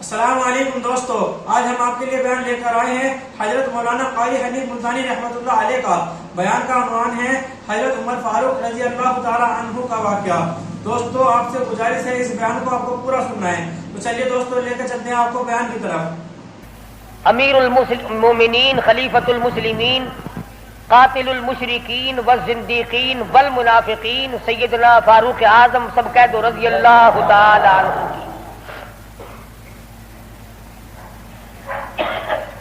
السلام علیکم دوستو، آج ہم آپ کے لیے بیان لے کر آئے ہیں حضرت مولانا قاری حنیف ملتانی رحمۃ اللہ علیہ کا۔ بیان کا عنوان ہے حضرت عمر فاروق رضی اللہ تعالی عنہ کا واقعہ۔ دوستو آپ سے گزارش ہے اس بیان کو آپ کو پورا سننا ہے، تو چلیے دوستو لے کے چلتے ہیں آپ کو بیان کی طرف۔ امیر المومنین خلیفۃ المسلمین قاتل المشرکین والزندیقین والمنافقین سیدنا فاروق اعظم سبقید رضی اللہ تعالی عنہ کی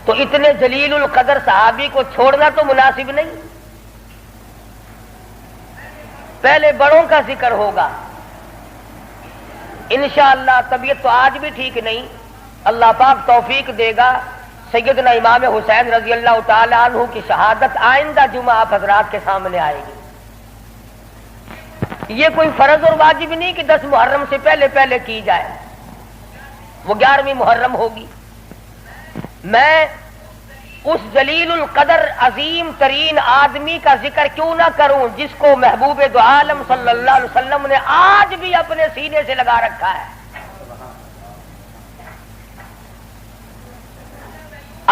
تو اتنے جلیل القدر صحابی کو چھوڑنا تو مناسب نہیں۔ پہلے بڑوں کا ذکر ہوگا انشاءاللہ۔ طبیعت تو آج بھی ٹھیک نہیں، اللہ پاک توفیق دے گا۔ سیدنا امام حسین رضی اللہ تعالی عنہ کی شہادت آئندہ جمعہ آپ حضرات کے سامنے آئے گی۔ یہ کوئی فرض اور واجب نہیں کہ 10 محرم سے پہلے پہلے کی جائے، وہ 11ویں محرم ہوگی۔ میں اس جلیل القدر عظیم ترین آدمی کا ذکر کیوں نہ کروں جس کو محبوب دو عالم صلی اللہ علیہ وسلم نے آج بھی اپنے سینے سے لگا رکھا ہے۔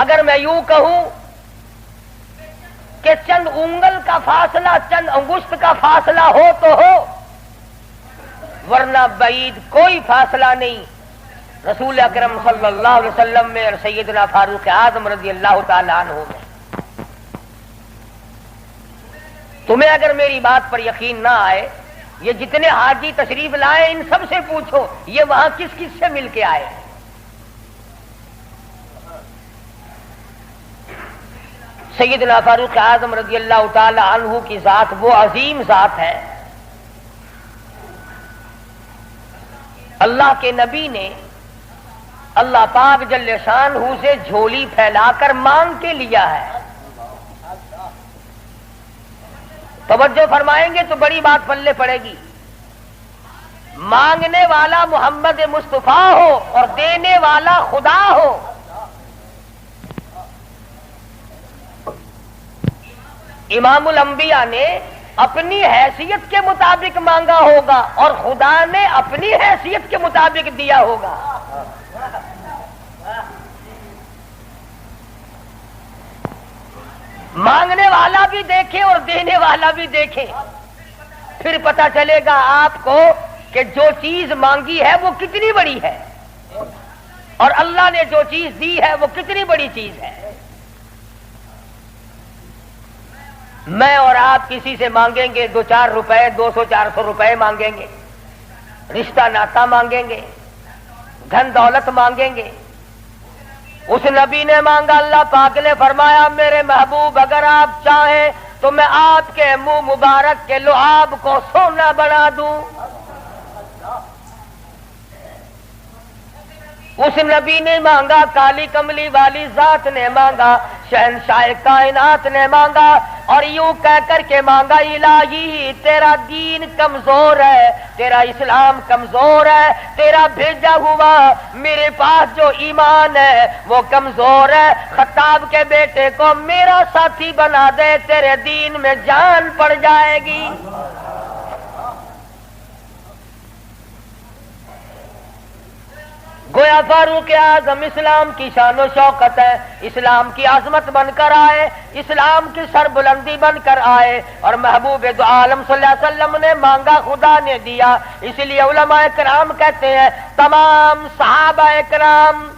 اگر میں یوں کہوں کہ چند انگل کا فاصلہ، چند انگشت کا فاصلہ ہو تو ہو، ورنہ بعید کوئی فاصلہ نہیں رسول اکرم صلی اللہ علیہ وسلم میں اور سیدنا فاروق اعظم رضی اللہ تعالی عنہ میں۔ تمہیں اگر میری بات پر یقین نہ آئے، یہ جتنے حاجی تشریف لائے ان سب سے پوچھو یہ وہاں کس کس سے مل کے آئے۔ سیدنا فاروق اعظم رضی اللہ تعالی عنہ کی ذات وہ عظیم ذات ہے، اللہ کے نبی نے اللہ پاک جل شانہ سے جھولی پھیلا کر مانگ کے لیا ہے۔ توجہ فرمائیں گے تو بڑی بات پلے پڑے گی۔ مانگنے والا محمد مصطفیٰ ہو اور دینے والا خدا ہو۔ امام الانبیاء نے اپنی حیثیت کے مطابق مانگا ہوگا اور خدا نے اپنی حیثیت کے مطابق دیا ہوگا۔ مانگنے والا بھی دیکھے اور دینے والا بھی دیکھے، پھر پتہ چلے گا آپ کو کہ جو چیز مانگی ہے وہ کتنی بڑی ہے اور اللہ نے جو چیز دی ہے وہ کتنی بڑی چیز ہے۔ میں اور آپ کسی سے مانگیں گے 2-4 روپے، 200-400 روپے مانگیں گے، رشتہ ناتا مانگیں گے، دھن دولت مانگیں گے۔ اس نبی نے مانگا، اللہ پاک نے فرمایا میرے محبوب اگر آپ چاہیں تو میں آپ کے منہ مبارک کے لعاب کو سونا بنا دوں۔ اس نبی نے مانگا، کالی کملی والی ذات نے مانگا، شہنشاہ کائنات نے مانگا اور یوں کہہ کر کے مانگا، الہی تیرا دین کمزور ہے، تیرا اسلام کمزور ہے، تیرا بھیجا ہوا میرے پاس جو ایمان ہے وہ کمزور ہے، خطاب کے بیٹے کو میرا ساتھی بنا دے، تیرے دین میں جان پڑ جائے گی۔ گویا فاروق اعظم اسلام کی شان و شوکت ہے، اسلام کی عظمت بن کر آئے، اسلام کی سربلندی بن کر آئے اور محبوب دو عالم صلی اللہ علیہ وسلم نے مانگا، خدا نے دیا۔ اس لیے علماء کرام کہتے ہیں تمام صحابہ کرام،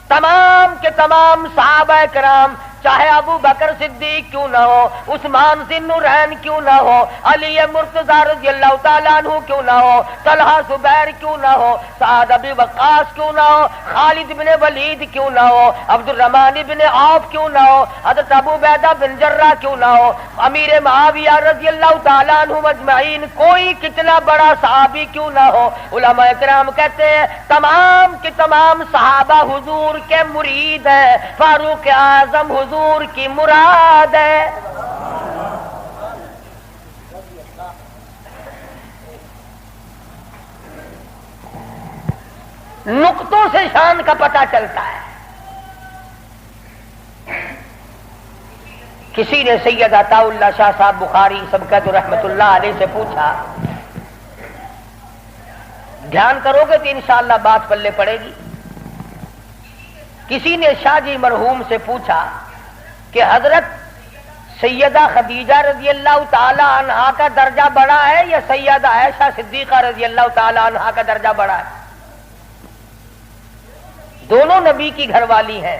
تمام کے تمام صحابہ کرام، چاہے ابو بکر صدیق کیوں نہ ہو، عثمان ذی النورین کیوں نہ ہو، علی مرتضی رضی اللہ تعالیٰ عنہ کیوں نہ ہو، طلحہ زبیر کیوں نہ ہو، سعد ابی وقاص کیوں نہ ہو، خالد بن ولید کیوں نہ ہو، عبد الرحمن بن عوف کیوں نہ ہو، حضرت ابو عبیدہ بن جراح کیوں نہ ہو، امیر معاویہ رضی اللہ تعالیٰ عنہ اجمعین، کوئی کتنا بڑا صحابی کیوں نہ ہو، علماء کرام کہتے ہیں تمام کے تمام صحابہ حضور کے مرید ہیں، فاروق اعظم حضور کی مراد ہے۔ نقطوں سے شان کا پتہ چلتا ہے۔ کسی نے سید عطا اللہ شاہ صاحب بخاری سبقت رحمت اللہ علیہ سے پوچھا، دھیان کرو گے تو انشاءاللہ بات پلے پڑے گی۔ کسی نے شاہ جی مرحوم سے پوچھا کہ حضرت سیدہ خدیجہ رضی اللہ تعالی عنہا کا درجہ بڑا ہے یا سیدہ عائشہ صدیقہ رضی اللہ تعالی عنہا کا درجہ بڑا ہے؟ دونوں نبی کی گھر والی ہیں.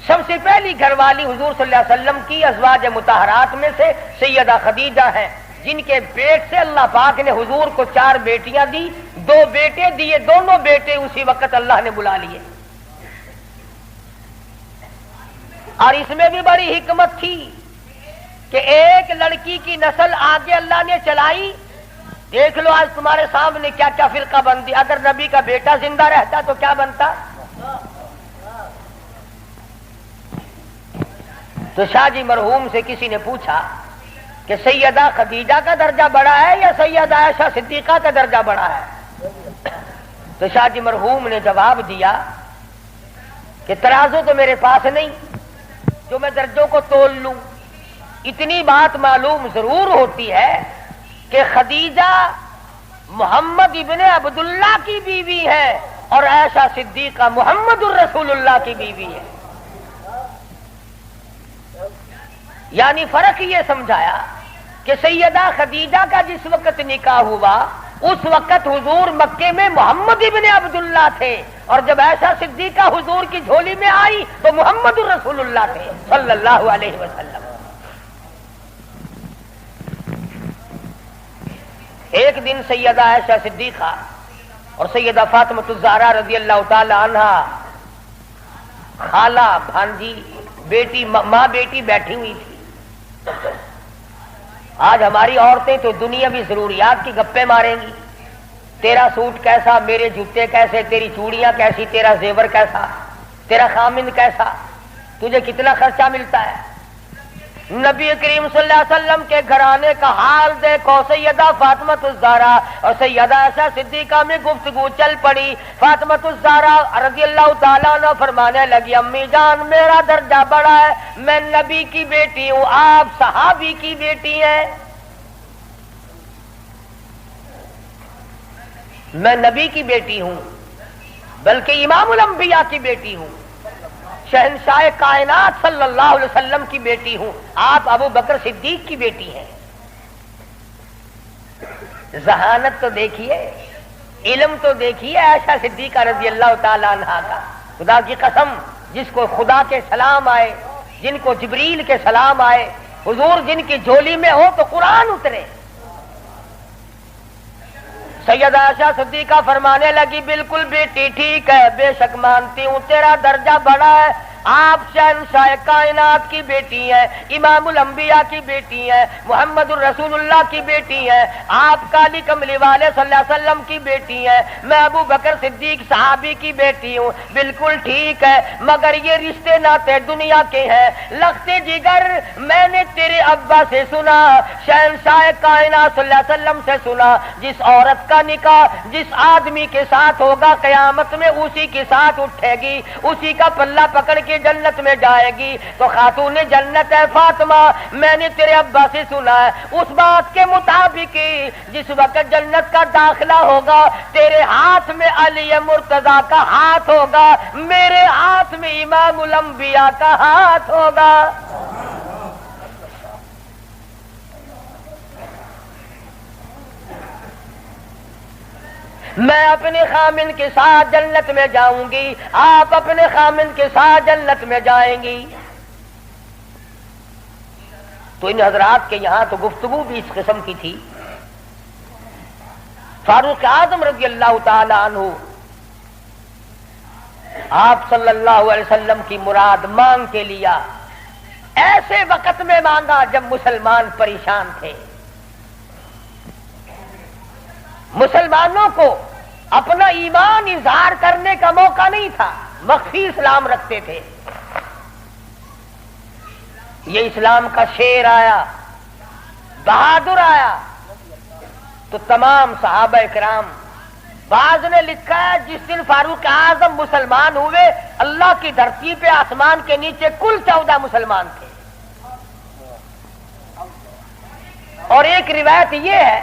سب سے پہلی گھر والی حضور صلی اللہ علیہ وسلم کی ازواج مطہرات میں سے سیدہ خدیجہ ہیں، جن کے پیٹ سے اللہ پاک نے حضور کو 4 بیٹیاں دی، 2 بیٹے دیے، دونوں بیٹے اسی وقت اللہ نے بلا لیے. اور اس میں بھی بڑی حکمت تھی کہ ایک لڑکی کی نسل آگے اللہ نے چلائی. دیکھ لو آج تمہارے سامنے کیا کیا فرقہ بندی. اگر نبی کا بیٹا زندہ رہتا تو کیا بنتا؟ تو شاہ جی مرحوم سے کسی نے پوچھا کہ سیدہ خدیجہ کا درجہ بڑا ہے یا سیدہ عائشہ صدیقہ کا درجہ بڑا ہے؟ تو شاہ جی مرحوم نے جواب دیا کہ ترازو تو میرے پاس نہیں جو میں درجوں کو تول لوں. اتنی بات معلوم ضرور ہوتی ہے کہ خدیجہ محمد ابن عبداللہ کی بیوی ہے اور عائشہ صدیقہ محمد الرسول اللہ کی بیوی ہے. یعنی فرق یہ سمجھایا کہ سیدہ خدیجہ کا جس وقت نکاح ہوا اس وقت حضور مکے میں محمد ابن عبداللہ تھے، اور جب عائشہ صدیقہ حضور کی جھولی میں آئی تو محمد الرسول اللہ تھے صلی اللہ علیہ وسلم. ایک دن سیدہ عائشہ صدیقہ اور سیدہ فاطمہ الزہرا رضی اللہ تعالی عنہا خالہ بھانجی بیٹی ماں بیٹی بیٹھی ہوئی تھی. آج ہماری عورتیں تو دنیاوی ضروریات کی گپیں ماریں گی. تیرا سوٹ کیسا، میرے جوتے کیسے، تیری چوڑیاں کیسی، تیرا زیور کیسا، تیرا خامند کیسا، تجھے کتنا خرچہ ملتا ہے. نبی کریم صلی اللہ علیہ وسلم کے گھرانے کا حال دیکھو. سیدہ فاطمہ الزہرا اور سیدہ عائشہ صدیقہ میں گفتگو چل پڑی. فاطمہ الزہرا رضی اللہ تعالیٰ عنہ فرمانے لگی امی جان میرا درجہ بڑا ہے، میں نبی کی بیٹی ہوں، آپ صحابی کی بیٹی ہیں. میں نبی کی بیٹی ہوں بلکہ امام الانبیاء کی بیٹی ہوں، شہنشاہ کائنات صلی اللہ علیہ وسلم کی بیٹی ہوں، آپ ابو بکر صدیق کی بیٹی ہیں. ذہانت تو دیکھیے، علم تو دیکھیے عائشہ صدیقہ رضی اللہ تعالی عنہا کا. خدا کی قسم جس کو خدا کے سلام آئے، جن کو جبریل کے سلام آئے، حضور جن کی جھولی میں ہو تو قرآن اترے. سیدہ عائشہ صدیقہ فرمانے لگی بالکل بیٹی ٹھیک ہے، بے شک مانتی ہوں تیرا درجہ بڑا ہے، آپ شہنشاہ کائنات کی بیٹی ہیں، امام الانبیاء کی بیٹی ہیں، محمد الرسول اللہ کی بیٹی ہیں، آپ کالی کملی والے صلی اللہ علیہ وسلم کی بیٹی ہیں، میں ابو بکر صدیق صحابی کی بیٹی ہوں. بالکل ٹھیک ہے، مگر یہ رشتے ناتے دنیا کے ہیں. لختے جگر میں نے تیرے ابا سے سنا، شہنشاہ کائنات صلی اللہ علیہ وسلم سے سنا، جس عورت کا نکاح جس آدمی کے ساتھ ہوگا قیامت میں اسی کے ساتھ اٹھے گی، اسی کا پلہ پکڑ کے جنت میں جائے گی. تو خاتون جنت ہے فاطمہ، میں نے تیرے ابا سے سنا ہے اس بات کے مطابق جس وقت جنت کا داخلہ ہوگا تیرے ہاتھ میں علی مرتضی کا ہاتھ ہوگا، میرے ہاتھ میں امام الانبیاء کا ہاتھ ہوگا. میں اپنے خامن کے ساتھ جنت میں جاؤں گی، آپ اپنے خامن کے ساتھ جنت میں جائیں گی. تو ان حضرات کے یہاں تو گفتگو بھی اس قسم کی تھی. فاروق اعظم رضی اللہ تعالی عنہ آپ صلی اللہ علیہ وسلم کی مراد مانگ کے لیا. ایسے وقت میں مانگا جب مسلمان پریشان تھے. مسلمانوں کو اپنا ایمان اظہار کرنے کا موقع نہیں تھا، مخفی اسلام رکھتے تھے. یہ اسلام کا شیر آیا، بہادر آیا تو تمام صحابہ کرام، بعض نے لکھا ہے جس دن فاروق اعظم مسلمان ہوئے اللہ کی دھرتی پہ آسمان کے نیچے کل 14 مسلمان تھے. اور ایک روایت یہ ہے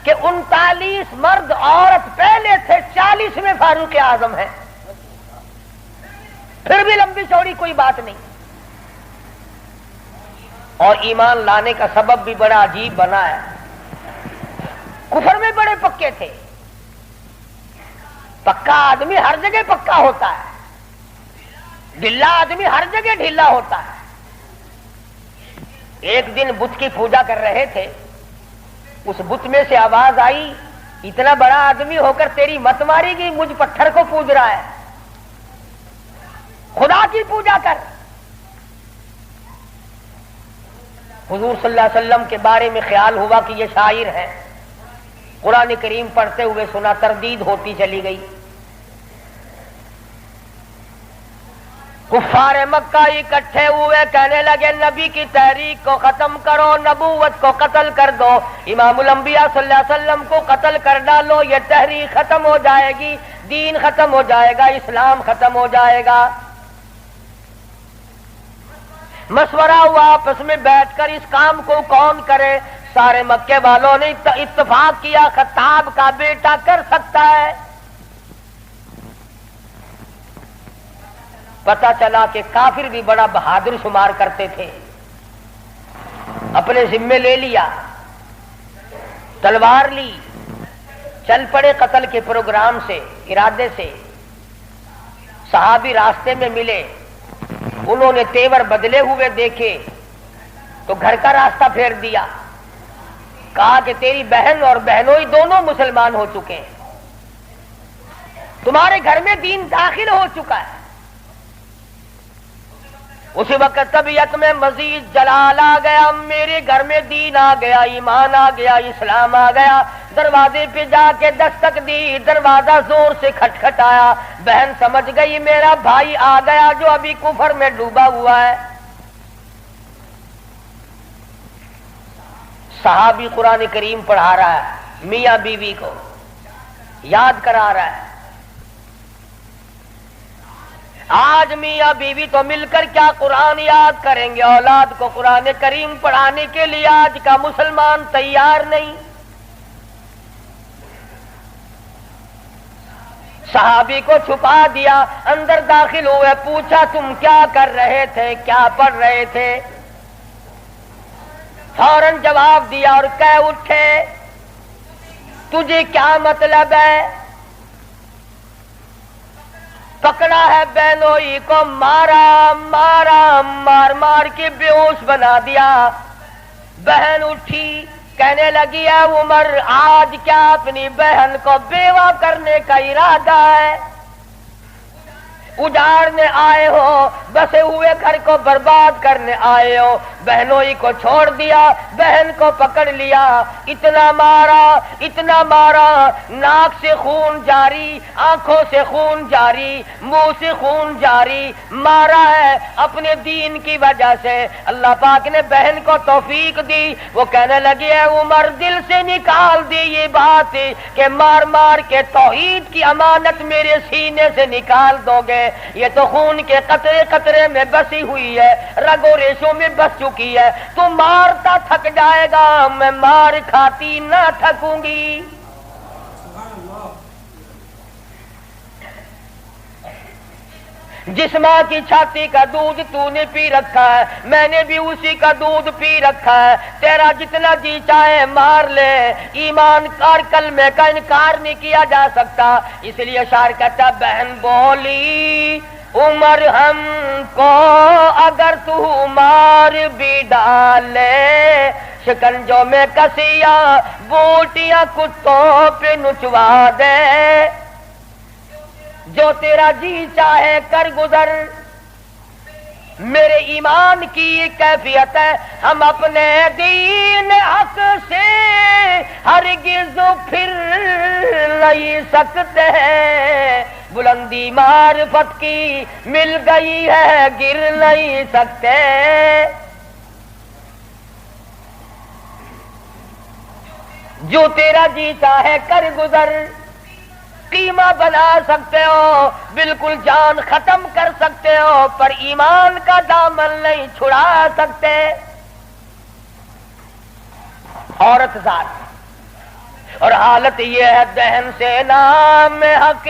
کہ 39 مرد عورت پہلے تھے، 40 میں فاروق اعظم ہیں. پھر بھی لمبی چوڑی کوئی بات نہیں. اور ایمان لانے کا سبب بھی بڑا عجیب بنا ہے. کفر میں بڑے پکے تھے. پکا آدمی ہر جگہ پکا ہوتا ہے, ڈھیلا آدمی ہر جگہ ڈھیلا ہوتا ہے. ایک دن بت کی پوجا کر رہے تھے, اس بت میں سے آواز آئی, اتنا بڑا آدمی ہو کر تیری مت ماری گی, مجھ پتھر کو پوج رہا ہے, خدا کی پوجا کر. حضور صلی اللہ علیہ وسلم کے بارے میں خیال ہوا کہ یہ شاعر ہے. قرآن کریم پڑھتے ہوئے سنا, تردید ہوتی چلی گئی. کفار مکہ اکٹھے ہوئے, کہنے لگے نبی کی تحریک کو ختم کرو, نبوت کو قتل کر دو, امام الانبیاء صلی اللہ علیہ وسلم کو قتل کر ڈالو, یہ تحریک ختم ہو جائے گی, دین ختم ہو جائے گا, اسلام ختم ہو جائے گا. مشورہ ہوا آپس میں بیٹھ کر, اس کام کو کون کرے. سارے مکے والوں نے اتفاق کیا, خطاب کا بیٹا کر سکتا ہے. پتا چلا کہ کافر بھی بڑا بہادر شمار کرتے تھے. اپنے ذمے لے لیا, تلوار لی, چل پڑے قتل کے پروگرام سے, ارادے سے. صحابی راستے میں ملے, انہوں نے تیور بدلے ہوئے دیکھے تو گھر کا راستہ پھیر دیا. کہا کہ تیری بہن اور بہنوئی دونوں مسلمان ہو چکے ہیں, تمہارے گھر میں دین داخل ہو چکا ہے. اسی وقت طبیعت میں مزید جلال آ گیا, میرے گھر میں دین آ گیا, ایمان آ گیا, اسلام آ گیا. دروازے پہ جا کے دستک دی, دروازہ زور سے کھٹکھٹایا. بہن سمجھ گئی میرا بھائی آ گیا جو ابھی کفر میں ڈوبا ہوا ہے. صحابی قرآن کریم پڑھا رہا ہے, میاں بیوی کو یاد کرا رہا ہے. آج میاں بیوی تو مل کر کیا قرآن یاد کریں گے, اولاد کو قرآن کریم پڑھانے کے لیے آج کا مسلمان تیار نہیں. صحابی کو چھپا دیا, اندر داخل ہوئے, پوچھا تم کیا کر رہے تھے, کیا پڑھ رہے تھے. فوراً جواب دیا اور کہہ اٹھے, تجھے کیا مطلب ہے. پکڑا ہے بہنوئی کو, مارا مارا, مار مار کے بے ہوش بنا دیا. بہن اٹھی, کہنے لگی ہے عمر آج کیا اپنی بہن کو بیوہ کرنے کا ارادہ ہے. اجاڑنے آئے ہو, بسے ہوئے گھر کو برباد کرنے آئے ہو. بہنوئی کو چھوڑ دیا, بہن کو پکڑ لیا, اتنا مارا اتنا مارا, ناک سے خون جاری, آنکھوں سے خون جاری, منہ سے خون جاری. مارا ہے اپنے دین کی وجہ سے. اللہ پاک نے بہن کو توفیق دی, وہ کہنے لگی ہے عمر دل سے نکال دی یہ بات کہ مار مار کے توحید کی امانت میرے سینے سے نکال دو گے. یہ تو خون کے قطرے قطرے میں بسی ہوئی ہے, رگوں ریشوں میں بس چکی ہے. تو مارتا تھک جائے گا, میں مار کھاتی نہ تھکوں گی. جس ماں کی چھاتی کا دودھ تو نے پی رکھا ہے, میں نے بھی اسی کا دودھ پی رکھا ہے. تیرا جتنا جی چاہے مار لے, ایمان اور کلمے کا انکار نہیں کیا جا سکتا. اس لیے شاعر کہتا بہن بولی عمر ہم کو اگر تو مار بھی ڈالے, شکنجوں میں کسیاں بوٹیاں کتوں پہ نچوا دے. جو تیرا جی چاہے کر گزر, میرے ایمان کی کیفیت ہے, ہم اپنے دین حق سے ہرگز پھر نہیں سکتے. بلندی معرفت کی مل گئی ہے, گر نہیں سکتے. جو تیرا جی چاہے کر گزر, قیمہ بنا سکتے ہو, بالکل جان ختم کر سکتے ہو, پر ایمان کا دامن نہیں چھڑا سکتے. عورت ذات اور حالت یہ ہے دہن سے نام حق،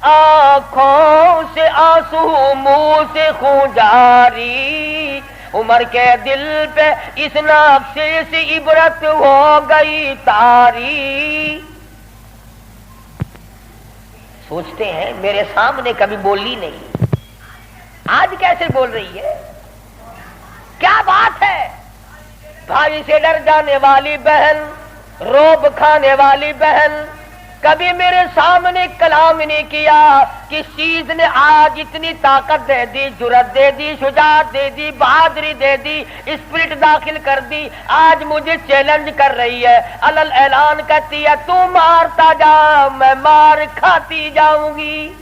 آنکھوں سے آنسو منہ سے خون جاری، عمر کے دل پہ اس نقشے سے عبرت ہو گئی تاری۔ سوچتے ہیں میرے سامنے کبھی بولی نہیں، آج کیسے بول رہی ہے؟ کیا بات ہے؟ بھائی سے ڈر جانے والی بہن، روب کھانے والی بہن، کبھی میرے سامنے کلام نہیں کیا۔ کس چیز نے آج اتنی طاقت دے دی، جرأت دے دی، شجاعت دے دی، بہادری دے دی، اسپرٹ داخل کر دی؟ آج مجھے چیلنج کر رہی ہے، علل اعلان کہتی ہے تو مارتا جا، میں مار کھاتی جاؤں گی۔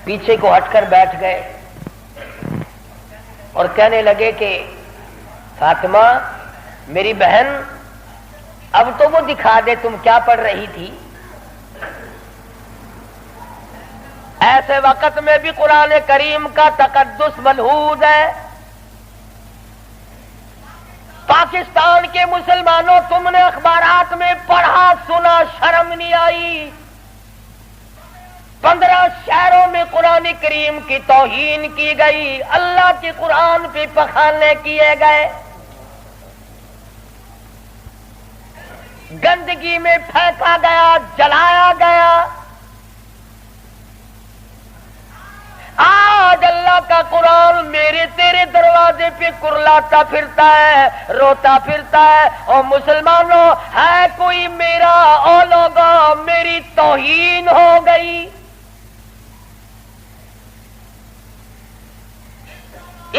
پیچھے کو ہٹ کر بیٹھ گئے اور کہنے لگے کہ فاطمہ میری بہن، اب تو وہ دکھا دے تم کیا پڑھ رہی تھی۔ ایسے وقت میں بھی قرآن کریم کا تقدس ملحوظ ہے۔ پاکستان کے مسلمانوں، تم نے اخبارات میں پڑھا سنا، شرم نہیں آئی؟ 15 شہروں میں قرآن کریم کی توہین کی گئی، اللہ کے قرآن پہ پخانے کیے گئے، گندگی میں پھینکا گیا، جلایا گیا۔ آج اللہ کا قرآن میرے تیرے دروازے پہ کرلاتا پھرتا ہے، روتا پھرتا ہے، اور مسلمانوں ہے کوئی میرا، او لوگوں میری توہین ہو گئی۔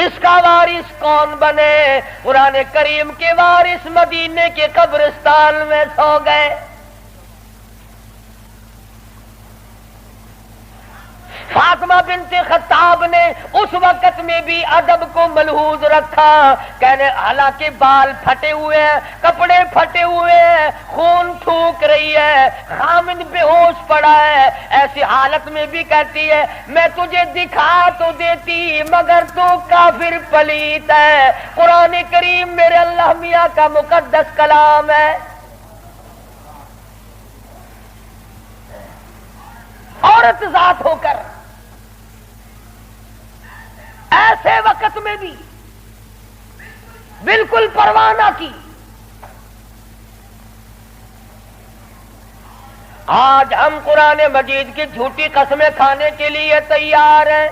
اس کا وارث کون بنے؟ قرآن کریم کے وارث مدینے کے قبرستان میں سو گئے۔ فاطمہ بنت خطاب نے اس وقت میں بھی ادب کو ملحوظ رکھا، کہنے حالانکہ بال پھٹے ہوئے ہیں، کپڑے پھٹے ہوئے ہیں، خون تھوک رہی ہے، خامد بے ہوش پڑا ہے، ایسی حالت میں بھی کہتی ہے میں تجھے دکھا تو دیتی مگر تو کافر پلیت ہے۔ قرآن کریم میرے اللہ میاں کا مقدس کلام ہے۔ عورت ذات ہو کر ایسے وقت میں بھی بالکل پرواہ نہ کی۔ آج ہم قرآن مجید کی جھوٹی قسمیں کھانے کے لیے تیار ہیں،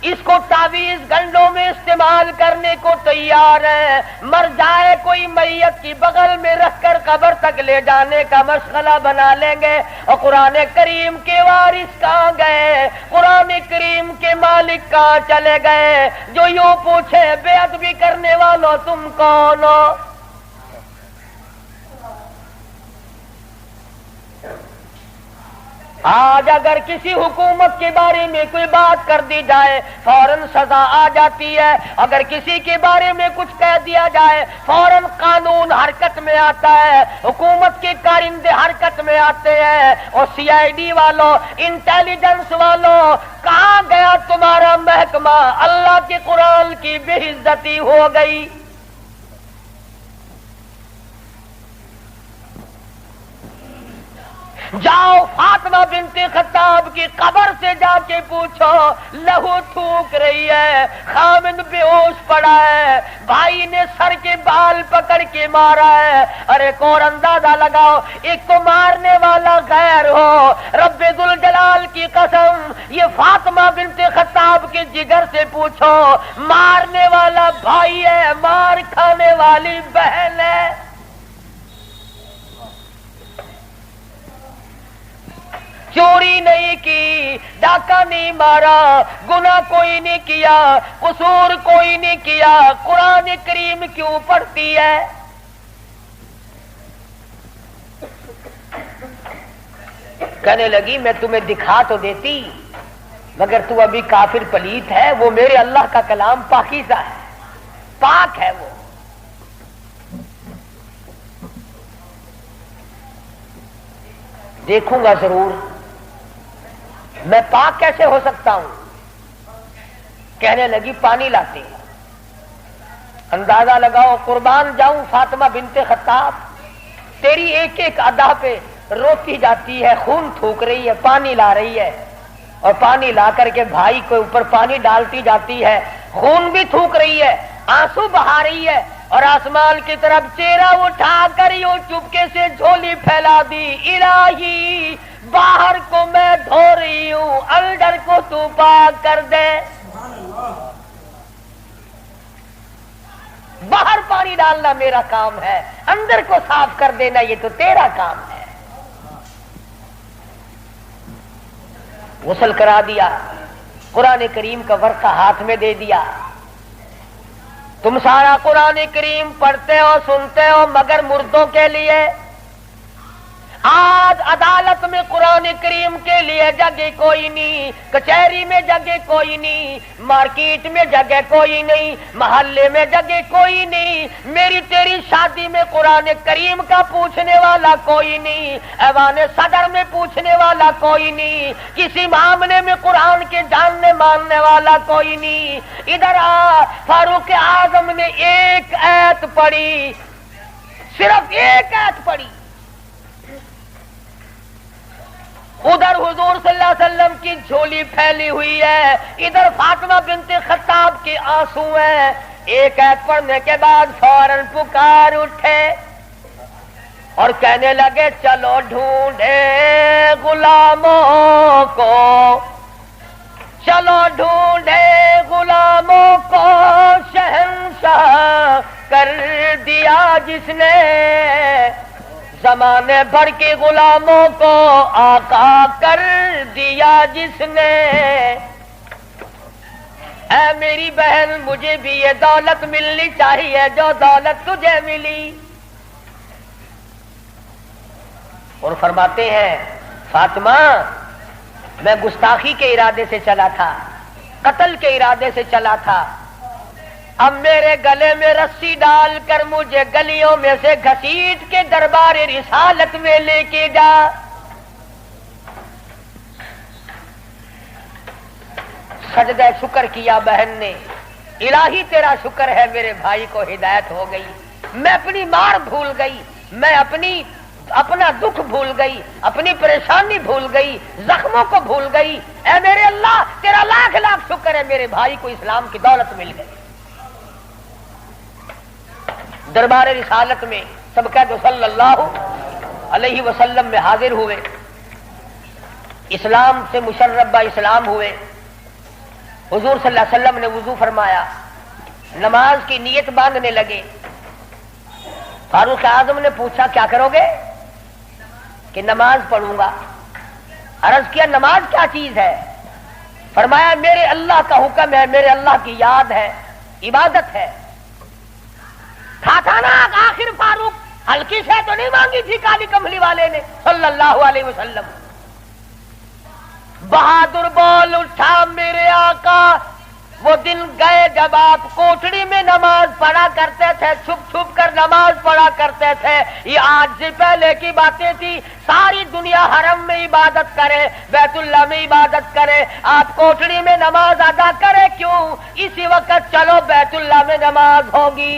اس کو تعویذ گنڈوں میں استعمال کرنے کو تیار ہیں، مر جائے کوئی میت کی بغل میں رکھ کر قبر تک لے جانے کا مشغلہ بنا لیں گے۔ اور قرآن کریم کے وارث کہاں گئے؟ قرآن کریم کے مالک کہاں چلے گئے؟ جو یوں پوچھے بے ادبی کرنے والوں تم کون ہو؟ آج اگر کسی حکومت کے بارے میں کوئی بات کر دی جائے فوراً سزا آ جاتی ہے، اگر کسی کے بارے میں کچھ کہہ دیا جائے فوراً قانون حرکت میں آتا ہے، حکومت کے کارندے حرکت میں آتے ہیں۔ اور CID والوں، انٹیلیجنس والوں، کہاں گیا تمہارا محکمہ؟ اللہ کے قرآن کی بے عزتی ہو گئی۔ جاؤ فاطمہ بنت خطاب کی قبر سے جا کے پوچھو، لہو تھوک رہی ہے، خامد بے ہوش پڑا ہے، بھائی نے سر کے بال پکڑ کے مارا ہے۔ ارے ایک اور اندازہ لگاؤ، ایک تو مارنے والا غیر ہو، رب ذوالجلال کی قسم یہ فاطمہ بنت خطاب کے جگر سے پوچھو، مارنے والا بھائی ہے، مار کھانے والی بہن ہے۔ چوری نہیں کی، ڈاکہ نہیں مارا، گناہ کوئی نہیں کیا، قصور کوئی نہیں کیا، قرآن کریم کیوں پڑھتی ہے؟ کہنے لگی میں تمہیں دکھا تو دیتی مگر تو ابھی کافر پلیت ہے، وہ میرے اللہ کا کلام پاکیزہ ہے، پاک ہے، وہ دیکھوں گا ضرور، میں پاک کیسے ہو سکتا ہوں؟ کہنے لگی پانی لاتے ہیں، اندازہ لگاؤ قربان جاؤں فاطمہ بنت خطاب، تیری ایک ایک ادا پہ روتی جاتی ہے، خون تھوک رہی ہے، پانی لا رہی ہے، اور پانی لا کر کے بھائی کے اوپر پانی ڈالتی جاتی ہے، خون بھی تھوک رہی ہے، آنسو بہا رہی ہے، اور آسمان کی طرف چہرہ اٹھا کر یوں چپکے سے جھولی پھیلا دی، الہی باہر کو میں دھو رہی ہوں، اندر کو تو پاک کر دے۔ باہر پانی ڈالنا میرا کام ہے، اندر کو صاف کر دینا یہ تو تیرا کام ہے۔ غسل کرا دیا، قرآن کریم کا ورقہ ہاتھ میں دے دیا۔ تم سارا قرآن کریم پڑھتے ہو سنتے ہو مگر مردوں کے لیے، آج عدالت میں قرآن کریم کے لیے جگہ کوئی نہیں، کچہری میں جگہ کوئی نہیں، مارکیٹ میں جگہ کوئی نہیں، محلے میں جگہ کوئی نہیں، میری تیری شادی میں قرآن کریم کا پوچھنے والا کوئی نہیں، ایوان صدر میں پوچھنے والا کوئی نہیں، کسی معاملے میں قرآن کے جاننے ماننے والا کوئی نہیں۔ ادھر آ، فاروق اعظم نے ایک آیت پڑھی، صرف ایک آیت پڑھی، ادھر حضور صلی اللہ علیہ وسلم کی جھولی پھیلی ہوئی ہے، ادھر فاطمہ بنت خطاب کے آنسو ہیں۔ ایک آیت پڑھنے کے بعد فوراً پکار اٹھے اور کہنے لگے چلو ڈھونڈے غلاموں کو، چلو ڈھونڈے غلاموں کو، شہنشاہ کر دیا جس نے، زمانے بھر کے غلاموں کو آقا کر دیا جس نے۔ اے میری بہن مجھے بھی یہ دولت ملنی چاہیے جو دولت تجھے ملی۔ اور فرماتے ہیں فاطمہ میں گستاخی کے ارادے سے چلا تھا، قتل کے ارادے سے چلا تھا، اب میرے گلے میں رسی ڈال کر مجھے گلیوں میں سے گھسیٹ کے دربار رسالت میں لے کے جا۔ سجدہ شکر کیا بہن نے، الہی تیرا شکر ہے میرے بھائی کو ہدایت ہو گئی، میں اپنی مار بھول گئی، میں اپنا دکھ بھول گئی، اپنی پریشانی بھول گئی، زخموں کو بھول گئی۔ اے میرے اللہ تیرا لاکھ لاکھ شکر ہے میرے بھائی کو اسلام کی دولت مل گئی۔ دربار رسالت میں سب کہتے صلی اللہ علیہ وسلم میں حاضر ہوئے، اسلام سے مشرب اسلام ہوئے۔ حضور صلی اللہ علیہ وسلم نے وضو فرمایا، نماز کی نیت باندھنے لگے۔ فاروق اعظم نے پوچھا کیا کرو گے؟ کہ نماز پڑھوں گا۔ عرض کیا نماز کیا چیز ہے؟ فرمایا میرے اللہ کا حکم ہے، میرے اللہ کی یاد ہے، عبادت ہے۔ تھا نا آخر فاروق ہلکی سے تو نہیں مانگی تھی کالی کملی والے نے صلی اللہ علیہ وسلم۔ بہادر بول اٹھا میرے آقا، وہ دن گئے جب آپ کوٹڑی میں نماز پڑھا کرتے تھے، چھپ چھپ کر نماز پڑھا کرتے تھے، یہ آج سے پہلے کی باتیں تھی۔ ساری دنیا حرم میں عبادت کرے، بیت اللہ میں عبادت کرے، آپ کوٹڑی میں نماز ادا کرے کیوں؟ اسی وقت چلو بیت اللہ میں نماز ہوگی۔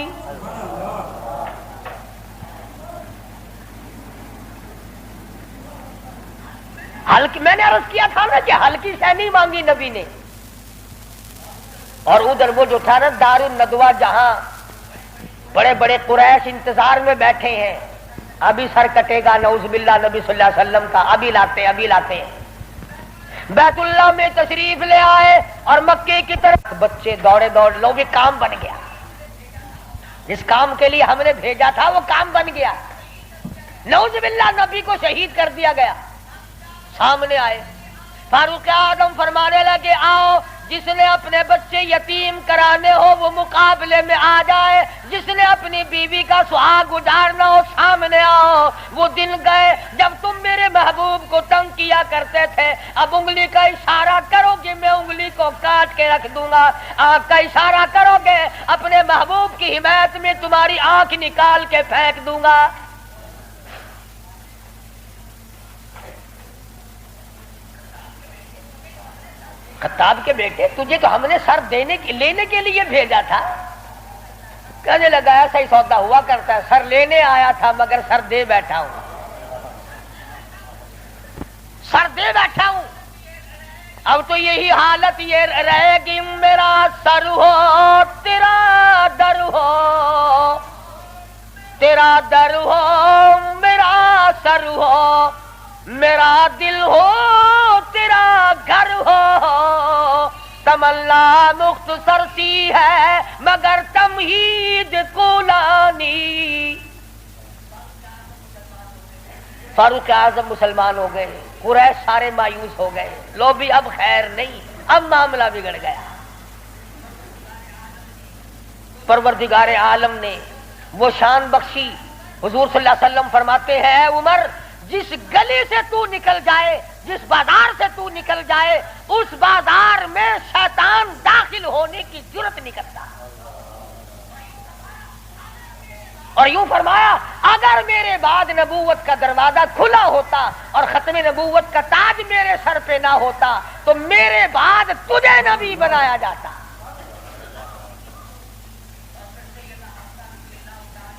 ہلکی میں نے عرض کیا تھا نا کہ ہلکی سے نہیں مانگی نبی نے۔ اور ادھر وہ جو تھا نا دار الندوہ، جہاں بڑے بڑے قریش انتظار میں بیٹھے ہیں، ابھی سر کٹے گا نعوذ باللہ نبی صلی اللہ علیہ وسلم کا، ابھی لاتے ہیں۔ بیت اللہ میں تشریف لے آئے اور مکے کی طرف بچے دوڑے لوگ، یہ کام بن گیا، جس کام کے لیے ہم نے بھیجا تھا وہ کام بن گیا۔ نعوذ باللہ نبی کو شہید کر دیا گیا۔ سامنے آئے فاروق اعظم فرمانے لگے آؤ، جس نے اپنے بچے یتیم کرانے ہو وہ مقابلے میں آ جائے، جس نے اپنی بیوی کا سہاگ اجاڑنا ہو سامنے آؤ۔ وہ دن گئے جب تم میرے محبوب کو تنگ کیا کرتے تھے، اب انگلی کا اشارہ کرو گے میں انگلی کو کاٹ کے رکھ دوں گا، آنکھ کا اشارہ کرو گے اپنے محبوب کی حمایت میں تمہاری آنکھ نکال کے پھینک دوں گا۔ خطاب کے بیٹے تجھے تو ہم نے سر لینے کے لیے بھیجا تھا، کہنے لگا ایسا ہی سودا ہوا کرتا ہے، سر لینے آیا تھا مگر سر دے بیٹھا ہوں، سر دے بیٹھا ہوں۔ اب تو یہی حالت یہ رہے گی، میرا سر ہو تیرا در ہو، تیرا در ہو میرا سر ہو، میرا دل ہو تیرا گھر ہو، تمنا مختصر سی ہے مگر تمہید کولانی۔ فاروق اعظم مسلمان ہو گئے، قریش سارے مایوس ہو گئے، لو بھی اب خیر نہیں، اب معاملہ بگڑ گیا۔ پروردگار عالم نے وہ شان بخشی، حضور صلی اللہ علیہ وسلم فرماتے ہیں اے عمر، جس گلی سے تو نکل جائے، جس بازار سے تو نکل جائے، اس بازار میں شیطان داخل ہونے کی جرت نہیں کرتا۔ اور یوں فرمایا اگر میرے بعد نبوت کا دروازہ کھلا ہوتا اور ختم نبوت کا تاج میرے سر پہ نہ ہوتا تو میرے بعد تجھے نبی بنایا جاتا۔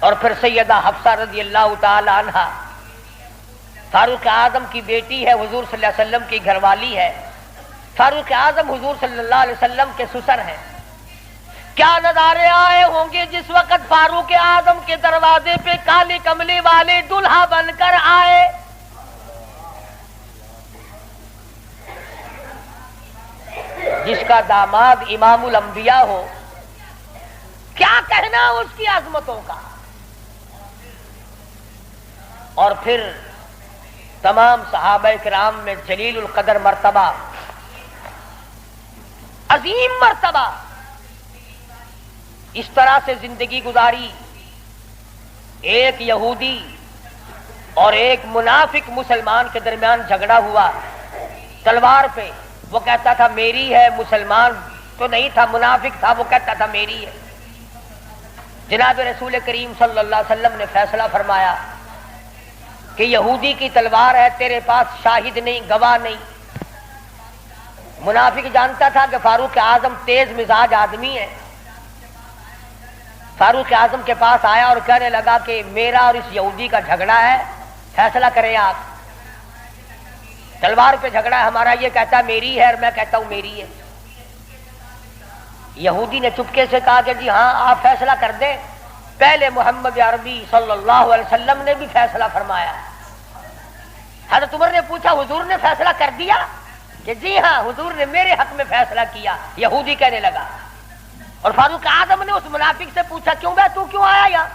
اور پھر سیدہ حفصہ رضی اللہ تعالی عنہا فاروق اعظم کی بیٹی ہے، حضور صلی اللہ علیہ وسلم کی گھر والی ہے۔ فاروق اعظم حضور صلی اللہ علیہ وسلم کے سسر ہیں۔ کیا نظارے آئے ہوں گے جس وقت فاروق اعظم کے دروازے پہ کالی کملی والے دلہا بن کر آئے۔ جس کا داماد امام الانبیاء ہو، کیا کہنا اس کی عظمتوں کا۔ اور پھر تمام صحابہ کرام میں جلیل القدر مرتبہ، عظیم مرتبہ، اس طرح سے زندگی گزاری۔ ایک یہودی اور ایک منافق مسلمان کے درمیان جھگڑا ہوا تلوار پہ، وہ کہتا تھا میری ہے، مسلمان تو نہیں تھا، منافق تھا، وہ کہتا تھا میری ہے۔ جناب رسول کریم صلی اللہ علیہ وسلم نے فیصلہ فرمایا کہ یہودی کی تلوار ہے، تیرے پاس شاہد نہیں، گواہ نہیں۔ منافق جانتا تھا کہ فاروق اعظم تیز مزاج آدمی ہے، فاروق اعظم کے پاس آیا اور کہنے لگا کہ میرا اور اس یہودی کا جھگڑا ہے، فیصلہ کریں آپ۔ تلوار پہ جھگڑا ہے ہمارا، یہ کہتا ہے میری ہے اور میں کہتا ہوں میری ہے۔ یہودی نے چپکے سے کہا کہ جی ہاں آپ فیصلہ کر دیں۔ پہلے محمد عربی صلی اللہ علیہ وسلم نے بھی فیصلہ فرمایا۔ حضرت عمر نے پوچھا حضور نے فیصلہ کر دیا؟ کہ جی ہاں حضور نے میرے حق میں فیصلہ کیا۔ یہودی کہنے لگا، اور فاروق اعظم نے اس منافق سے پوچھا کیوں بھائی تو کیوں آیا یہاں؟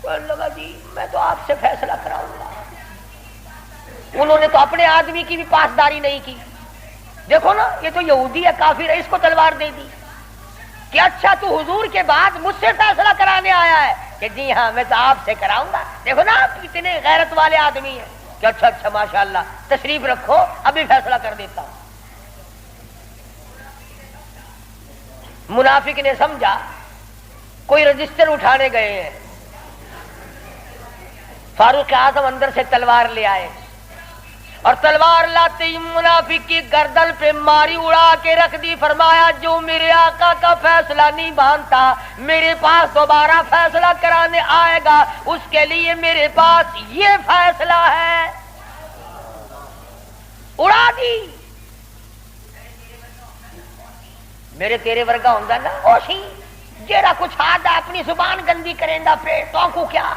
کہنے لگا جی میں تو آپ سے فیصلہ کراؤں گا۔ انہوں نے تو اپنے آدمی کی بھی پاسداری نہیں کی۔ دیکھو نا یہ تو یہودی ہے، کافر ہے، اس کو تلوار دے دی کہ اچھا تو حضور کے بعد مجھ سے فیصلہ کرانے آیا ہے؟ کہ جی ہاں میں تو آپ سے کراؤں گا۔ دیکھو نا آپ کتنے غیرت والے آدمی ہیں کہ اچھا اچھا ماشاءاللہ تشریف رکھو ابھی فیصلہ کر دیتا ہوں۔ منافق نے سمجھا کوئی رجسٹر اٹھانے گئے ہیں۔ فاروق اعظم اندر سے تلوار لے آئے اور تلوار لاتے ہی منافق کی گردن پہ ماری، اڑا کے رکھ دی۔ فرمایا جو میرے آقا کا فیصلہ نہیں مانتا میرے پاس دوبارہ فیصلہ کرانے آئے گا، اس کے لیے میرے پاس یہ فیصلہ ہے۔ اڑا دی۔ میرے تیرے ورگا ہوندا نا اوشی جیڑا کچھ آدھا اپنی زبان گندی کریندا پہ تو کو کیا؟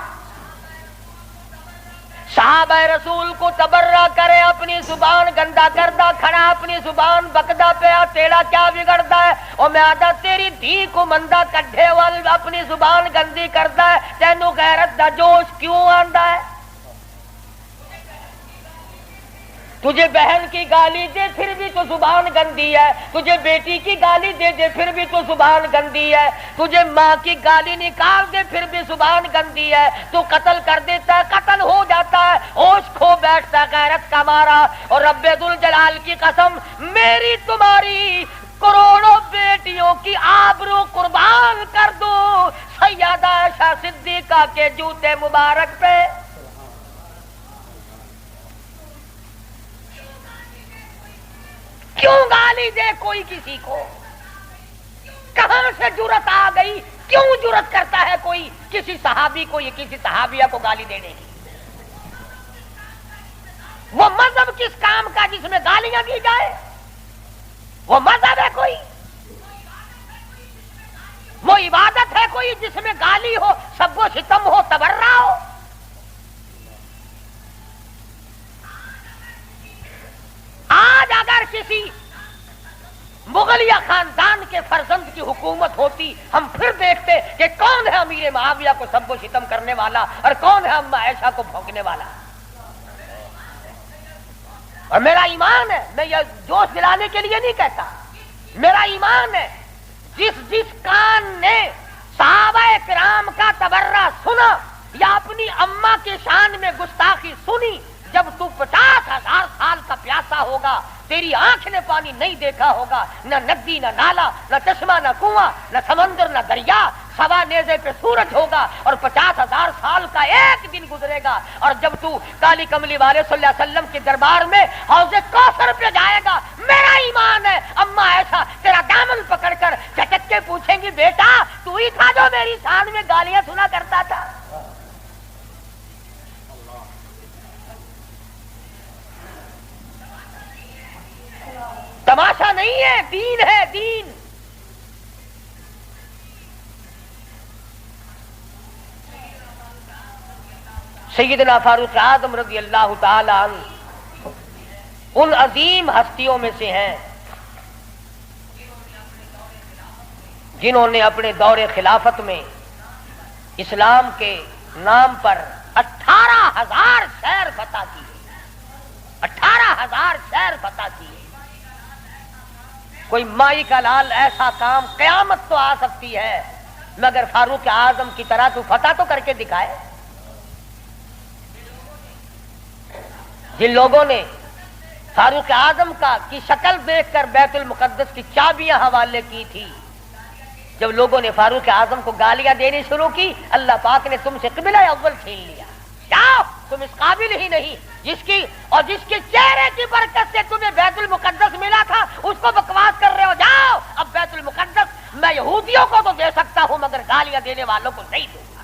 صحابہ رسول کو تبرہ کرے، اپنی زبان گندا کردہ کھڑا، اپنی زبان بکدا پیا، تیرا کیا بگڑتا ہے؟ اور میں آدھا تیری دھی کو مندہ کڈھے وال اپنی زبان گندی کرتا ہے، تینوں غیرت دا جوش کیوں آندا ہے؟ تجھے بہن کی گالی دے پھر بھی تو زبان گندی ہے، تجھے بیٹی کی گالی دے دے پھر بھی تو زبان گندی ہے، تجھے ماں کی گالی نکال دے پھر بھی زبان گندی ہے، تو قتل کر دیتا ہے، قتل ہو جاتا ہے، ہوش کھو بیٹھتا ہے غیرت کا مارا۔ اور رب ذوالجلال کی قسم میری تمہاری کروڑوں بیٹیوں کی آبرو قربان کر دو سیدہ عائشہ صدیقہ کے جوتے مبارک پہ۔ کیوں گالی دے کوئی کسی کو؟ کہاں سے جرت آ گئی؟ کیوں جرأت کرتا ہے کوئی کسی صحابی کو یا کسی صحابیہ کو گالی دینے کی؟ وہ مذہب کس کام کا جس میں گالیاں دی جائے؟ وہ مذہب ہے کوئی؟ وہ عبادت ہے کوئی جس میں گالی ہو، سب و ستم ہو، تبرہ ہو؟ آج اگر کسی مغلیہ خاندان کے فرزند کی حکومت ہوتی، ہم پھر دیکھتے کہ کون ہے امیر معاویہ کو سب و ستم کرنے والا اور کون ہے اما عائشہ کو بھونکنے والا۔ اور میرا ایمان ہے، میں یہ جوش دلانے کے لیے نہیں کہتا، میرا ایمان ہے جس کان نے صحابہ کرام کا تبرہ سنا یا اپنی اماں کے شان میں گستاخی سنی، جب تو 50,000 سال کا پیاسا ہوگا، تیری آنکھ نے پانی نہیں دیکھا ہوگا، نہ ندی نہ نالا نہ چشمہ نہ کنواں نہ سمندر نہ دریا، سوا نیزے پہ سورج ہوگا اور 50,000 سال کا ایک دن گزرے گا، اور جب تو کالی کملی والے صلی اللہ علیہ وسلم کے دربار میں حوض کوثر پہ جائے گا، میرا ایمان ہے اما ایسا تیرا دامن پکڑ کر چٹک کے پوچھیں گی، بیٹا تو ہی تھا جو میری شان میں گالیاں سنا کرتا تھا؟ تماشا نہیں ہے، دین ہے، دین۔ سیدنا فاروق اعظم رضی اللہ تعالی عنہ ان عظیم ہستیوں میں سے ہیں جنہوں نے اپنے دور خلافت میں اسلام کے نام پر 18,000 شہر فتح کیے، 18,000 شہر فتح کیے۔ کوئی مائی کا لال ایسا کام، قیامت تو آ سکتی ہے مگر فاروق اعظم کی طرح تو فتح تو کر کے دکھائے۔ جن لوگوں نے فاروق اعظم کی شکل دیکھ کر بیت المقدس کی چابیاں حوالے کی تھی، جب لوگوں نے فاروق اعظم کو گالیاں دینی شروع کی، اللہ پاک نے تم سے قبلہ اول چھین لیا، جاؤ تم اس قابل ہی نہیں، جس کے چہرے کی برکت سے تمہیں بیت المقدس ملا تھا اس کو بکواس کر رہے ہو، جاؤ اب بیت المقدس میں یہودیوں کو تو دے سکتا ہوں مگر گالیاں دینے والوں کو نہیں دوں گا۔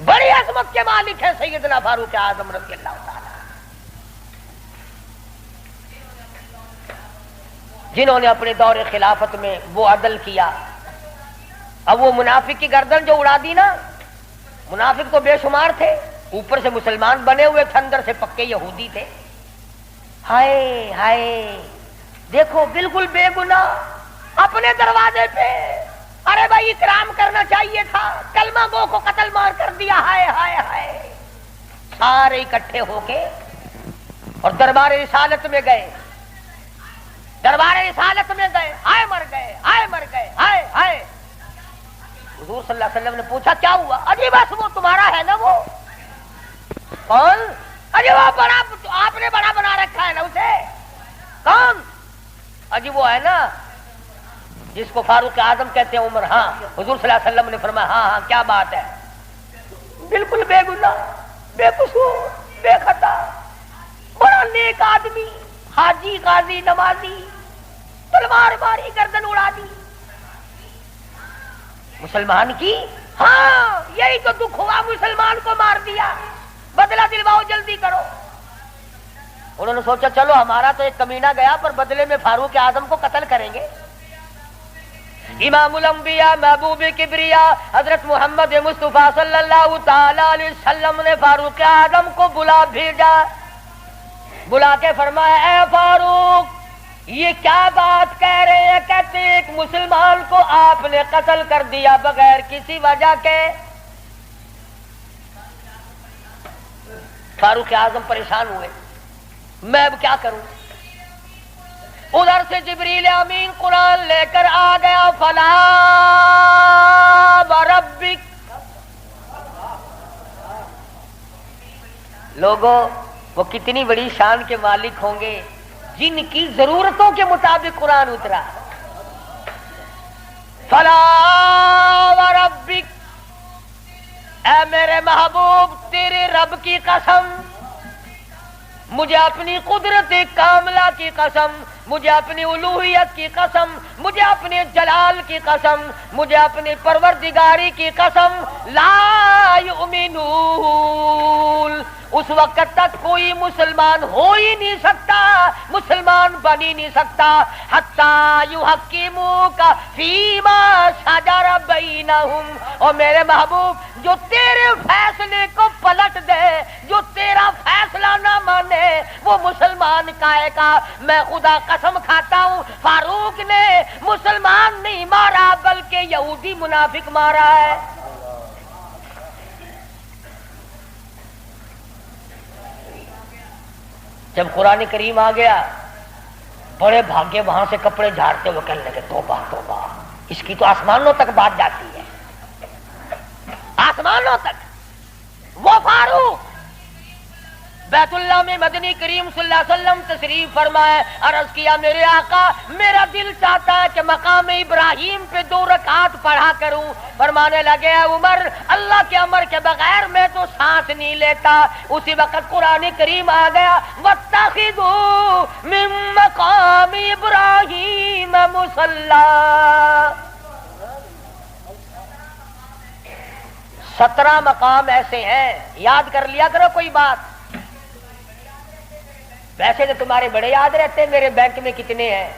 بڑی عظمت کے مالک ہیں سیدنا فاروق اعظم رضی اللہ تعالی، جنہوں نے اپنے دور خلافت میں وہ عدل کیا۔ اب وہ منافق کی گردن جو اڑا دی نا، منافق تو بے شمار تھے، اوپر سے مسلمان بنے ہوئے تھے، اندر سے پکے یہودی تھے۔ ہائے ہائے دیکھو، بالکل بے گناہ اپنے دروازے پہ، ارے بھائی اکرام کرنا چاہیے تھا، کلمہ گو کو قتل مار کر دیا، ہائے ہائے ہائے۔ سارے اکٹھے ہو کے اور دربار رسالت میں گئے، دربار رسالت میں گئے، ہائے مر گئے، ہائے مر گئے، ہائے ہائے۔ حضور صلی اللہ علیہ وسلم نے پوچھا کیا ہوا؟ اجی بس وہ تمہارا ہے نا، وہ کون؟ اجی وہ بڑا، آپ نے بڑا بنا رکھا ہے نا اسے، کون؟ اجی وہ ہے نا جس کو فاروق اعظم کہتے ہیں، عمر۔ ہاں حضور صلی اللہ علیہ وسلم نے فرمایا ہاں ہاں کیا بات ہے، بالکل بے گناہ، بے قصور، بے خطا، بڑا نیک آدمی، حاجی غازی نمازی، تلوار ماری گردن اڑا دی مسلمان کی۔ ہاں یہی تو دکھ ہوا، مسلمان کو مار دیا، بدلہ دلواؤ جلدی کرو۔ انہوں نے سوچا چلو ہمارا تو ایک کمینہ گیا، پر بدلے میں فاروق اعظم کو قتل کریں گے۔ امام الانبیاء محبوب کبریا حضرت محمد مصطفیٰ صلی اللہ تعالی علیہ وسلم نے فاروق اعظم کو بلا بھیجا، بلا کے فرمایا اے فاروق یہ کیا بات کہہ رہے ہیں؟ کہتے ایک مسلمان کو آپ نے قتل کر دیا بغیر کسی وجہ کے۔ فاروق اعظم پریشان ہوئے، میں اب کیا کروں؟ ادھر سے جبریل امین قرآن لے کر آ گیا، فلا وربک۔ لوگوں وہ کتنی بڑی شان کے مالک ہوں گے جن کی ضرورتوں کے مطابق قرآن اترا۔ فلا وربک، اے میرے محبوب تیرے رب کی قسم، مجھے اپنی قدرت کاملہ کی قسم، مجھے اپنی الوہیت کی قسم، مجھے اپنے جلال کی قسم، مجھے اپنی پروردگاری کی قسم، لا یؤمنون، اس وقت تک کوئی مسلمان ہو ہی نہیں سکتا، مسلمان بن ہی نہیں سکتا، حتی یحکموک فیما شجر بینہم، اور میرے محبوب جو تیرے فیصلے کو پلٹ دے، جو تیرا فیصلہ نہ مانے، وہ مسلمان کہے گا میں خدا قسم کھاتا ہوں فاروق نے مسلمان نہیں مارا بلکہ یہودی منافق مارا ہے۔ جب قرآن کریم آ گیا بڑے بھاگے وہاں سے کپڑے جھاڑتے ہوئے کہنے لگے توبہ توبہ، اس کی تو آسمانوں تک بات جاتی ہے، آسمانوں تک۔ وہ فاروق بیت اللہ میں مدنی کریم صلی اللہ علیہ وسلم تشریف فرمائے، عرض کیا میرے آقا میرا دل چاہتا ہے کہ مقام ابراہیم پہ 2 رکعت پڑھا کروں۔ فرمانے لگے عمر اللہ کے امر کے بغیر میں تو سانس نہیں لیتا۔ اسی وقت قرآن کریم آ گیا واتخذوا من مقام ابراہیم مصلی، 17 مقام ایسے ہیں، یاد کر لیا کرو کوئی بات۔ ویسے تو تمہارے بڑے یاد رہتے ہیں میرے بینک میں کتنے ہیں،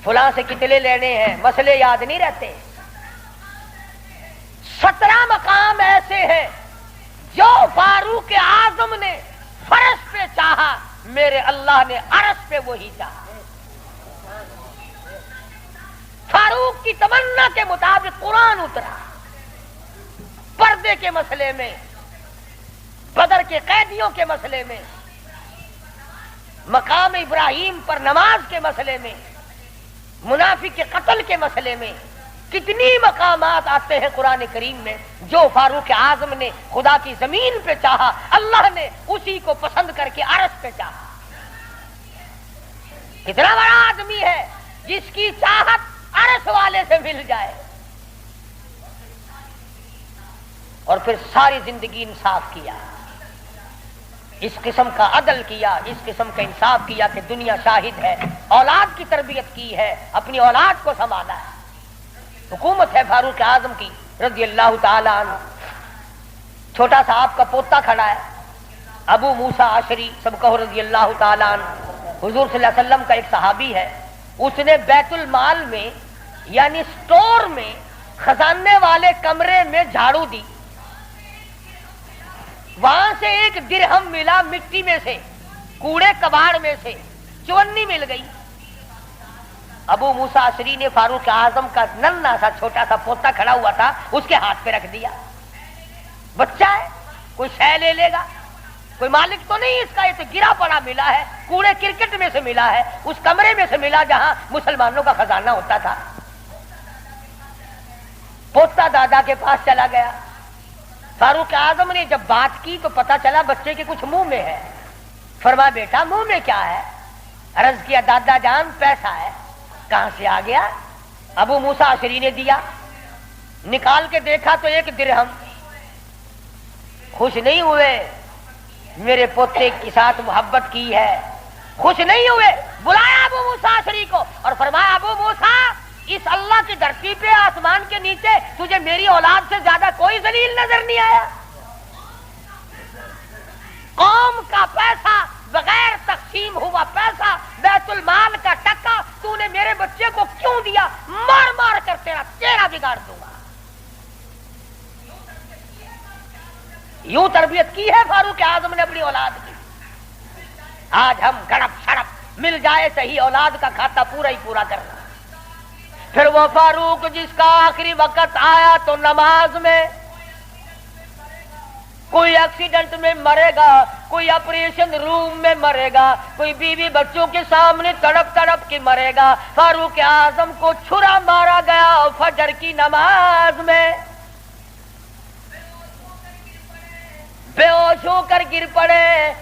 فلاں سے کتنے لینے ہیں، مسئلے یاد نہیں رہتے۔ 17 مقام ایسے ہیں جو فاروق اعظم نے فرش پہ چاہا، میرے اللہ نے عرش پہ وہی چاہا۔ فاروق کی تمنا کے مطابق قرآن اترا، پردے کے مسئلے میں، بدر کے قیدیوں کے مسئلے میں، مقام ابراہیم پر نماز کے مسئلے میں، منافق کے قتل کے مسئلے میں، کتنی مقامات آتے ہیں قرآن کریم میں جو فاروق اعظم نے خدا کی زمین پہ چاہا، اللہ نے اسی کو پسند کر کے عرش پہ چاہا۔ کتنا بڑا آدمی ہے جس کی چاہت عرش والے سے مل جائے، اور پھر ساری زندگی انصاف کیا، اس قسم کا عدل کیا، اس قسم کا انصاف کیا کہ دنیا شاہد ہے، اولاد کی تربیت کی ہے، اپنی اولاد کو سنبھالا ہے۔ حکومت ہے فاروق اعظم کی رضی اللہ تعالی عنہ۔ چھوٹا سا آپ کا پوتا کھڑا ہے ابو موسیٰ عشری سب کہو رضی اللہ تعالی عنہ، حضور صلی اللہ علیہ وسلم کا ایک صحابی ہے، اس نے بیت المال میں یعنی سٹور میں خزانے والے کمرے میں جھاڑو دی، وہاں سے 1 درہم ملا، مٹی میں سے، کوڑے کباڑ میں سے چونی مل گئی۔ ابو موسیٰ عشری نے فاروق اعظم کا ننھا سا چھوٹا سا پوتا کھڑا ہوا تھا اس کے ہاتھ پہ رکھ دیا، بچہ ہے کوئی شے لے لے گا، کوئی مالک تو نہیں اس کا، یہ تو گرا پڑا ملا ہے، کوڑے کرکٹ میں سے ملا ہے، اس کمرے میں سے ملا جہاں مسلمانوں کا خزانہ ہوتا تھا۔ پوتا دادا کے پاس چلا گیا، فاروق اعظم نے جب بات کی تو پتا چلا بچے کے کچھ منہ میں ہے۔ فرمایا بیٹا منہ میں کیا ہے؟ عرض کیا دادا جان پیسہ ہے۔ کہاں سے آ گیا؟ ابو موسیٰ عشری نے دیا، نکال کے دیکھا تو 1 درہم۔ خوش نہیں ہوئے، میرے پوتے کے ساتھ محبت کی ہے، خوش نہیں ہوئے، بلایا ابو موسیٰ عشری کو اور فرمایا ابو موسیٰ اس اللہ کی دھرتی پہ آسمان کے نیچے تجھے میری اولاد سے زیادہ کوئی ذلیل نظر نہیں آیا؟ قوم کا پیسہ، بغیر تقسیم ہوا پیسہ، بیت المال کا ٹکا تو نے میرے بچے کو کیوں دیا؟ مار مار کر تیرا چہرہ بگاڑ دوں گا۔ یوں تربیت کی ہے فاروق اعظم نے اپنی اولاد کی۔ آج ہم گڑپ شڑپ مل جائے صحیح اولاد کا کھاتا پورا ہی پورا کرنا۔ پھر وہ فاروق جس کا آخری وقت آیا تو نماز میں، کوئی ایکسیڈنٹ میں مرے گا، کوئی آپریشن روم میں مرے گا، کوئی بیوی بچوں کے سامنے تڑپ تڑپ کے مرے گا۔ فاروق اعظم کو چھرا مارا گیا فجر کی نماز میں، بے ہوش ہو کر گر پڑے۔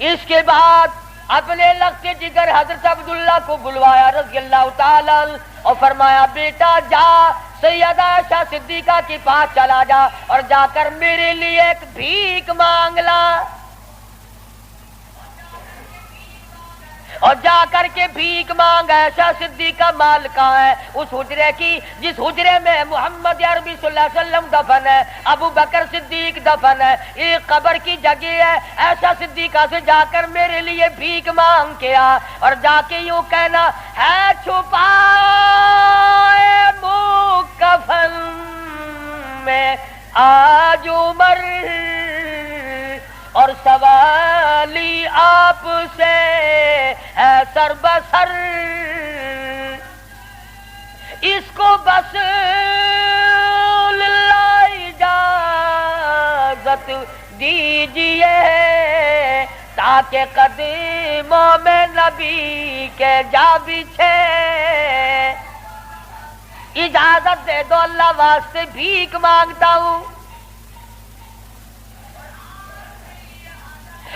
اس کے بعد اپنے لخت جگر حضرت عبداللہ کو بلوایا رضی اللہ تعالی اور فرمایا بیٹا جا سیدہ عائشہ صدیقہ کے پاس چلا جا اور جا کر میرے لیے ایک بھیک مانگ لا۔ اور جا کر کے بھیک مانگ عائشہ صدیقہ مال کہاں ہے؟ اس حجرے کی جس حجرے میں محمد عربی صلی اللہ علیہ وسلم دفن ہے، ابو بکر صدیق دفن ہے، ایک قبر کی جگہ ہے، عائشہ صدیقہ سے جا کر میرے لیے بھیک مانگ کے آ، اور جا کے یوں کہنا ہے چھپائے منہ کفن میں آج عمر، اور سوالی آپ سے ہے سر بسر، اس کو بس للہ اجازت دیجئے تاکہ قدموں میں نبی کے جا بچھے، اجازت دے دو اللہ واسطے بھیک مانگتا ہوں۔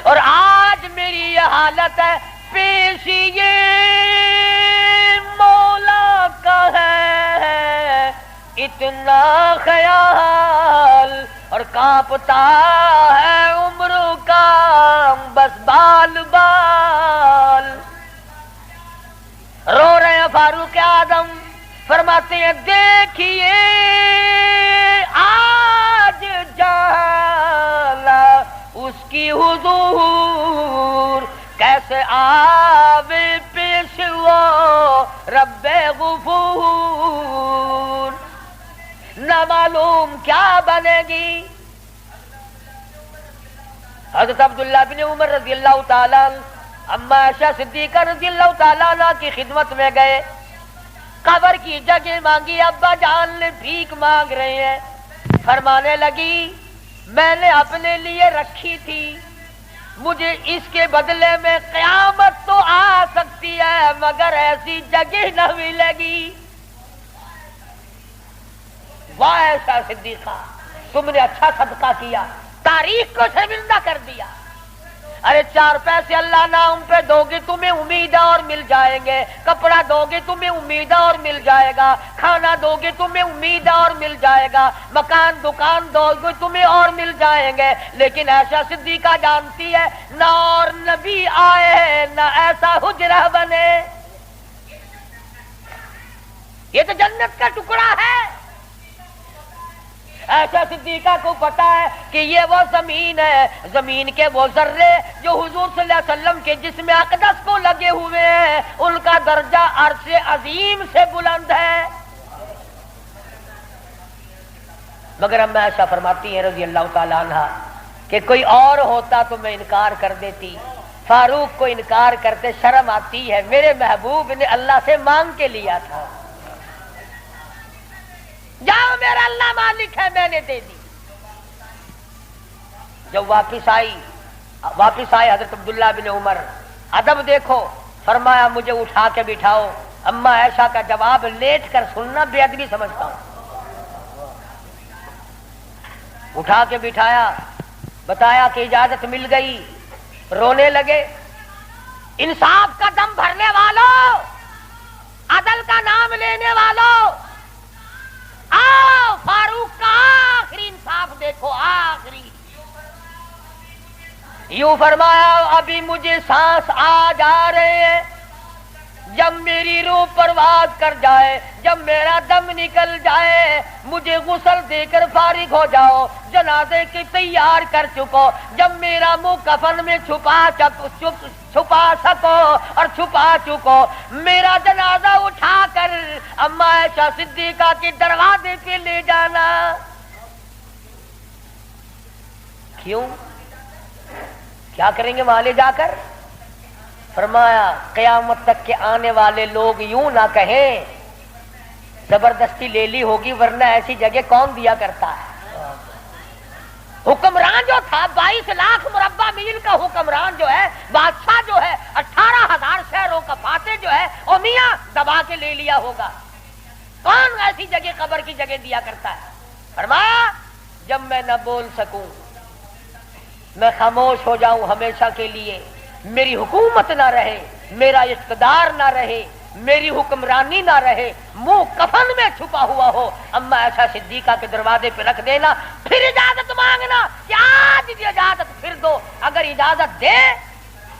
اور آج میری یہ حالت ہے، پیش یہ مولا کا ہے اتنا خیال، اور کانپتا ہے عمر کا بس بال بال۔ رو رہے ہیں فاروق اعظم، فرماتے ہیں دیکھیے آج جالا اس کی حضور، کیسے آوے پیش وہ رب غفور، نہ معلوم کیا بنے گی۔ حضرت عبداللہ بن عمر رضی اللہ تعالیٰ اما عائشہ صدیقہ رضی اللہ تعالیٰ عنہ کی خدمت میں گئے، قبر کی جگہ مانگی، ابا جان نے بھیک مانگ رہے ہیں، فرمانے لگی میں نے اپنے لیے رکھی تھی، مجھے اس کے بدلے میں قیامت تو آ سکتی ہے مگر ایسی جگہ نہ ملے گی۔ واہ عائشہ صدیقہ، تم نے اچھا صدقہ کیا، تاریخ کو شرمندہ کر دیا۔ ارے 4 پیسے اللہ نام پہ دو گے تمہیں امید اور مل جائیں گے، کپڑا دو گے تمہیں امید اور مل جائے گا، کھانا دو گے تمہیں امید اور مل جائے گا، مکان دکان دو گے تمہیں اور مل جائیں گے، لیکن عائشہ صدیقہ جانتی ہے نہ اور نبی آئے نہ ایسا حجرہ بنے، یہ تو جنت کا ٹکڑا ہے۔ عائشہ صدیقہ کو پتا ہے کہ یہ وہ زمین ہے، زمین کے وہ ذرے جو حضور صلی اللہ علیہ وسلم کے جسم اقدس کو لگے ہوئے ہیں، ان کا درجہ عرش عظیم سے بلند ہے۔ مگر اما عائشہ فرماتی ہیں رضی اللہ تعالی عنہ کہ کوئی اور ہوتا تو میں انکار کر دیتی، فاروق کو انکار کرتے شرم آتی ہے، میرے محبوب نے اللہ سے مانگ کے لیا تھا، جاؤ میرا اللہ مالک ہے میں نے دے دی۔ جب واپس آئے حضرت عبداللہ بن عمر، ادب دیکھو، فرمایا مجھے اٹھا کے بٹھاؤ۔ اما عائشہ کا جواب لیٹ کر سننا بے ادبی سمجھتا ہوں۔ اٹھا کے بٹھایا، بتایا کہ اجازت مل گئی، رونے لگے۔ انصاف کا دم بھرنے والوں، عدل کا نام لینے والوں، آؤ فاروق کا آخری انصاف دیکھو، آخری۔ یوں فرمایا ابھی مجھے سانس آ جا رہے ہیں، جب میری روح پرواز کر جائے، جب میرا دم نکل جائے، مجھے غسل دے کر فارغ ہو جاؤ، جنازے کی تیار کر چکو، جب میرا منہ کفن میں چھپا سکو اور چھپا چکو، میرا جنازہ اٹھا کر اما عائشہ صدیقہ کے دروازے پہ لے جانا۔ کیوں؟ کیا کریں گے وہاں لے جا کر؟ فرمایا قیامت تک کے آنے والے لوگ یوں نہ کہیں زبردستی لے لی ہوگی، ورنہ ایسی جگہ کون دیا کرتا ہے۔ حکمران جو تھا 22 لاکھ مربع میل کا حکمران جو ہے، بادشاہ جو ہے 18,000 شہروں کا فاتح جو ہے، او میاں دبا کے لے لیا ہوگا، کون ایسی جگہ قبر کی جگہ دیا کرتا ہے؟ فرمایا جب میں نہ بول سکوں، میں خاموش ہو جاؤں ہمیشہ کے لیے، میری حکومت نہ رہے، میرا اقتدار نہ رہے، میری حکمرانی نہ رہے، منہ کفن میں چھپا ہوا ہو، اما عائشہ صدیقہ کے دروازے پہ رکھ دینا، پھر اجازت مانگنا کہ آج اجازت پھر دو، اگر اجازت دے